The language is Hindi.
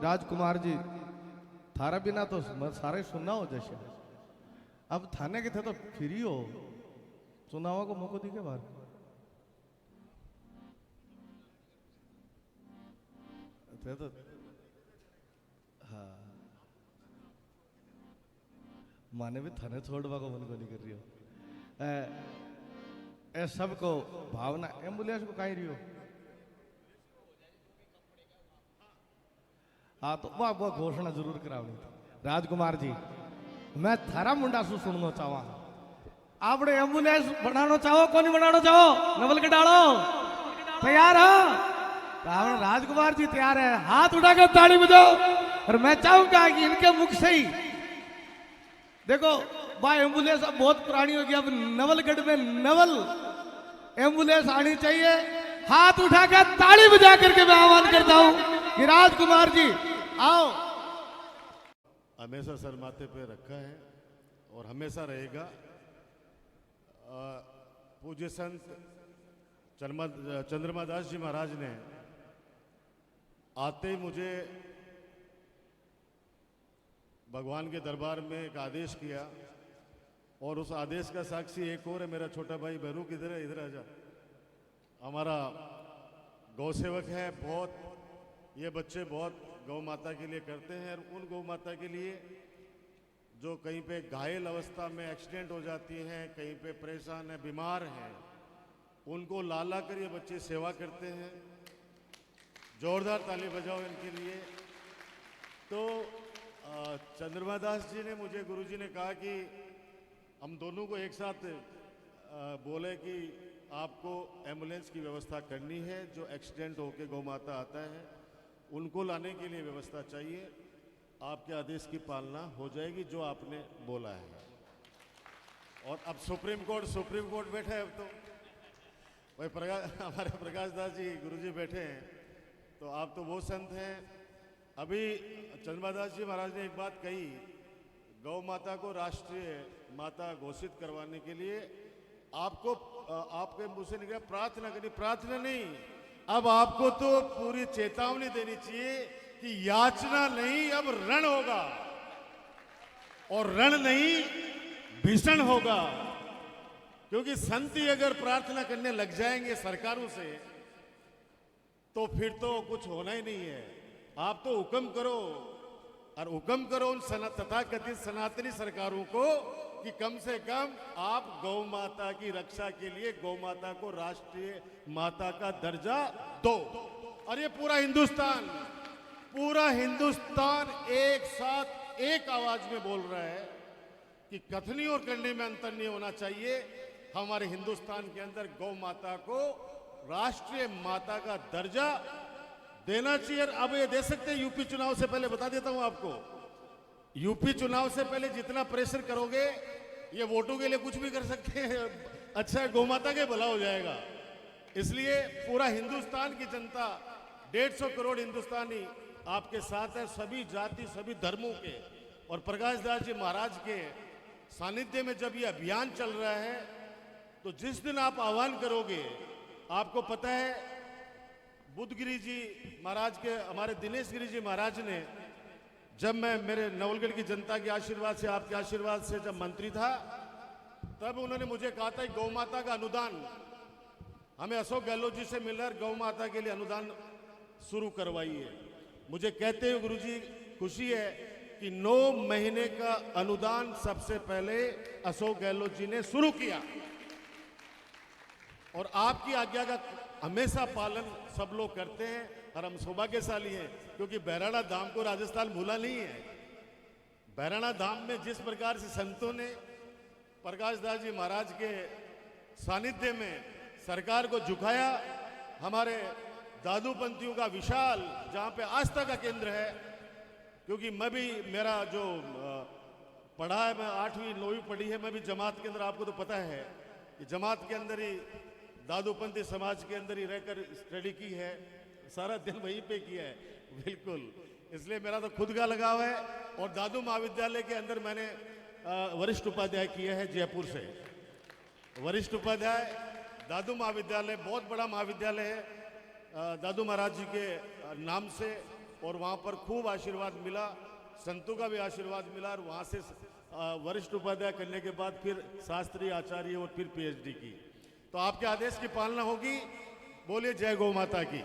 राजकुमार जी थारा बिना तो सारे सुनना हो जैसे अब थाने के थे तो फ्री हो सुनावा को मौको दी के बाहर थे तो हाँ माने भी थाने छोड़वा को मन को नहीं कर रही हो ए सबको भावना एम्बुलेंस को कहीं रही हो हाँ तो वह घोषणा जरूर करावनी राजकुमार जी मैं थारा मुंडा सु सुनना चाहवा आपने एम्बुलेंस बनाना चाहो कौन बनाना चाहो नवल के डालो तैयार हो आपने राजकुमार जी तैयार है हाथ उठाकर ताली बजाओ और मैं चाहूंगा कि इनके मुख से ही देखो भाई एम्बुलेंस अब बहुत पुरानी होगी अब नवलगढ़ में नवल एम्बुलेंस आनी चाहिए हाथ उठाकर ताली बजा करके मैं आह्वान करता हूं कि राजकुमार जी आओ हमेशा सर माथे पे रखा है और हमेशा रहेगा। पूज्य संत चंद्रमा दास जी महाराज ने आते ही मुझे भगवान के दरबार में एक आदेश किया और उस आदेश का साक्षी एक और है मेरा छोटा भाई बहरू किधर है इधर आजा हमारा गौ सेवक है बहुत ये बच्चे बहुत गौ माता के लिए करते हैं और उन गौ माता के लिए जो कहीं पे घायल अवस्था में एक्सीडेंट हो जाती हैं कहीं पे परेशान है बीमार हैं उनको ला ला कर ये बच्चे सेवा करते हैं जोरदार ताली बजाओ इनके लिए। तो चंद्रमा दास जी ने मुझे गुरुजी ने कहा कि हम दोनों को एक साथ बोले कि आपको एम्बुलेंस की व्यवस्था करनी है जो एक्सीडेंट होके गौ माता आता है उनको लाने के लिए व्यवस्था चाहिए आपके आदेश की पालना हो जाएगी जो आपने बोला है। और अब सुप्रीम कोर्ट बैठा है अब तो भाई हमारे प्रकाश दास जी गुरुजी बैठे हैं तो आप तो वो संत हैं। अभी चंद्रमादास जी महाराज ने एक बात कही गौ माता को राष्ट्रीय माता घोषित करवाने के लिए आपको आपके मुंह से निकला प्रार्थना करनी प्रार्थना नहीं अब आपको तो पूरी चेतावनी देनी चाहिए कि याचना नहीं अब रण होगा और रण नहीं भीषण होगा क्योंकि संत ही अगर प्रार्थना करने लग जाएंगे सरकारों से तो फिर तो कुछ होना ही नहीं है। आप तो हुक्म करो और हुक्म करो उन तथाकथित सनातनी सरकारों को कि कम से कम आप गौ माता की रक्षा के लिए गौ माता को राष्ट्रीय माता का दर्जा दो। और ये पूरा हिंदुस्तान एक साथ एक आवाज में बोल रहा है कि कथनी और करने में अंतर नहीं होना चाहिए। हमारे हिंदुस्तान के अंदर गौ माता को राष्ट्रीय माता का दर्जा देना चाहिए। अब ये दे सकते हैं यूपी चुनाव से पहले बता देता हूं आपको यूपी चुनाव से पहले जितना प्रेशर करोगे ये वोटों के लिए कुछ भी कर सकते हैं। अच्छा गौ माता के भला हो जाएगा। इसलिए पूरा हिंदुस्तान की जनता 150 करोड़ हिंदुस्तानी आपके साथ है सभी जाति सभी धर्मों के। और प्रकाश दास जी महाराज के सानिध्य में जब ये अभियान चल रहा है तो जिस दिन आप आह्वान करोगे आपको पता है बुद्धगिरी जी महाराज के हमारे दिनेश गिरी जी महाराज ने जब मैं मेरे नवलगढ़ की जनता के आशीर्वाद से आपके आशीर्वाद से जब मंत्री था तब उन्होंने मुझे कहा था गौ माता का अनुदान हमें अशोक गहलोत जी से मिलकर गौ माता के लिए अनुदान शुरू करवाइए। मुझे कहते हुए गुरुजी खुशी है कि 9 महीने का अनुदान सबसे पहले अशोक गहलोत जी ने शुरू किया और आपकी आज्ञा का हमेशा पालन सब लोग करते हैं और हम सौभाग्यशाली हैं क्योंकि बहराड़ा धाम को राजस्थान भूला नहीं है। बहराड़ा धाम में जिस प्रकार से संतों ने प्रकाश दास जी महाराज के सानिध्य में सरकार को झुकाया हमारे दादूपंथियों का विशाल जहां पे आस्था का केंद्र है क्योंकि मैं भी मेरा जो पढ़ा है मैं 8वीं 9वीं पढ़ी है मैं भी जमात के अंदर आपको तो पता है कि जमात के अंदर ही दादूपंथी समाज के अंदर ही रहकर स्टडी की है सारा दिन वहीं पे किया है बिल्कुल। इसलिए मेरा तो खुद का लगाव है और दादू महाविद्यालय के अंदर मैंने वरिष्ठ उपाध्याय किया है जयपुर से वरिष्ठ उपाध्याय दादू महाविद्यालय बहुत बड़ा महाविद्यालय है दादू महाराज जी के नाम से और वहाँ पर खूब आशीर्वाद मिला, संतों का भी आशीर्वाद मिला, और वहाँ से वरिष्ठ उपाध्याय करने के बाद फिर शास्त्री आचार्य और फिर पीएचडी की। तो आपके आदेश की पालना होगी। बोलिए जय गौ माता की।